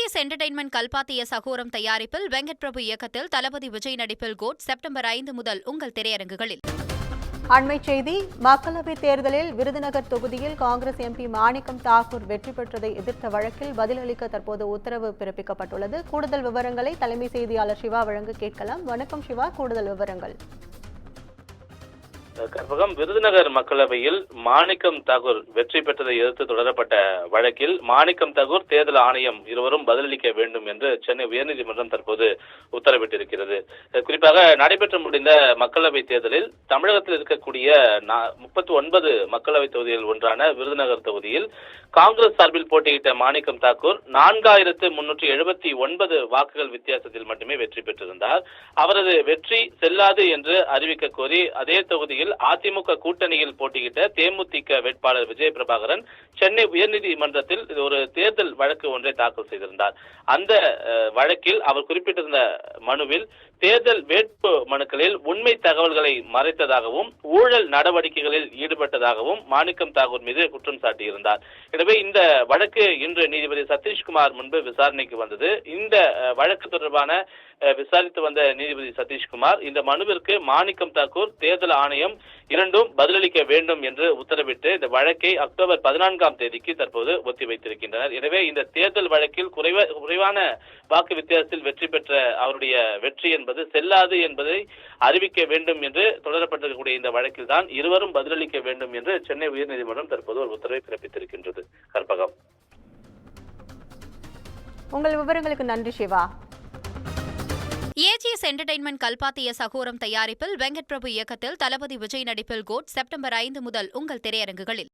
AGS entertainment கல்பாத்திய சகோரம் தயாரிப்பில் வெங்கட் பிரபு இயக்கத்தில் தளபதி விஜய் நடிப்பில் கோட் செப்டம்பர் 5 முதல் உங்கள் திரையரங்குகளில். அண்மைச் செய்தி. மக்களவைத் தேர்தலில் விருதுநகர் தொகுதியில் காங்கிரஸ் எம்பி மாணிக்கம் தாக்கூர் வெற்றி பெற்றதை எதிர்த்த வழக்கில் பதிலளிக்க தற்போது உத்தரவு பிறப்பிக்கப்பட்டுள்ளது. கூடுதல் விவரங்களை தலைமை செய்தியாளர் சிவா வழங்க கேட்கலாம். வணக்கம் சிவா, கூடுதல் விவரங்கள். கற்பகம், விருதுநகர் மக்களவையில் மாணிக்கம் தாக்கூர் வெற்றி பெற்றதை எதிர்த்து தொடரப்பட்ட வழக்கில் மாணிக்கம் தாக்கூர், தேர்தல் ஆணையம் இருவரும் பதிலளிக்க வேண்டும் என்று சென்னை உயர்நீதிமன்றம் தற்போது உத்தரவிட்டிருக்கிறது. குறிப்பாக நடைபெற்று முடிந்த மக்களவை தேர்தலில் தமிழகத்தில் இருக்கக்கூடிய 39 மக்களவை தொகுதிகள் ஒன்றான விருதுநகர் தொகுதியில் காங்கிரஸ் சார்பில் போட்டியிட்ட மாணிக்கம் தாக்கூர் 4379 வாக்குகள் வித்தியாசத்தில் மட்டுமே வெற்றி பெற்றிருந்தார். அவரது வெற்றி செல்லாது என்று அறிவிக்க கோரி அதே தொகுதியில் அதிமுக கூட்டணியில் போட்டியிட்ட தேமுதிக வேட்பாளர் விஜய பிரபாகரன் சென்னை உயர்நீதிமன்றத்தில் ஒரு தேர்தல் வழக்கு ஒன்றை தாக்கல் செய்திருந்தார். அந்த வழக்கில் அவர் குறிப்பிட்டிருந்த மனுவில் தேர்தல் வேட்பு மனுக்களில் உண்மை தகவல்களை மறைத்ததாகவும் ஊழல் நடவடிக்கைகளில் ஈடுபட்டதாகவும் மாணிக்கம் தாக்கூர் மீது குற்றம் சாட்டியிருந்தார். எனவே இந்த வழக்கு இன்று நீதிபதி சதீஷ்குமார் முன்பு விசாரணைக்கு வந்தது. இந்த வழக்கு தொடர்பான விசாரித்து வந்த நீதிபதி சதீஷ்குமார் இந்த மனுவிற்கு மாணிக்கம் தாக்கூர், தேர்தல் ஆணையம் இரண்டும் பதிலளிக்க வேண்டும் என்று உத்தரவிட்டு இந்த வழக்கை அக்டோபர் 14ஆம் தேதிக்கு தற்போது ஒத்திவைத்திருக்கின்றனர். எனவே இந்த தேர்தல் வழக்கில் குறைவான வாக்கு வித்தியாசத்தில் வெற்றி பெற்ற அவருடைய வெற்றி என்பது செல்லாது என்பதை அறிவிக்க வேண்டும் என்று தொடரப்பட்டிருக்கக்கூடிய இந்த வழக்கில் தான் இருவரும் பதிலளிக்க வேண்டும் என்று சென்னை உயர்நீதிமன்றம் தற்போது ஒரு உத்தரவை பிறப்பித்திருக்கின்றது. கற்பகம், உங்கள் விவரங்களுக்கு நன்றி சிவா. ஏஜிஎஸ் என்டர்டைன்மெண்ட் கல்பாத்திய சகோரம் தயாரிப்பில் வெங்கட் பிரபு இயக்கத்தில் தளபதி விஜய் நடிப்பில் கோட் செப்டம்பர் 5 முதல் உங்கள் திரையரங்குகளில்.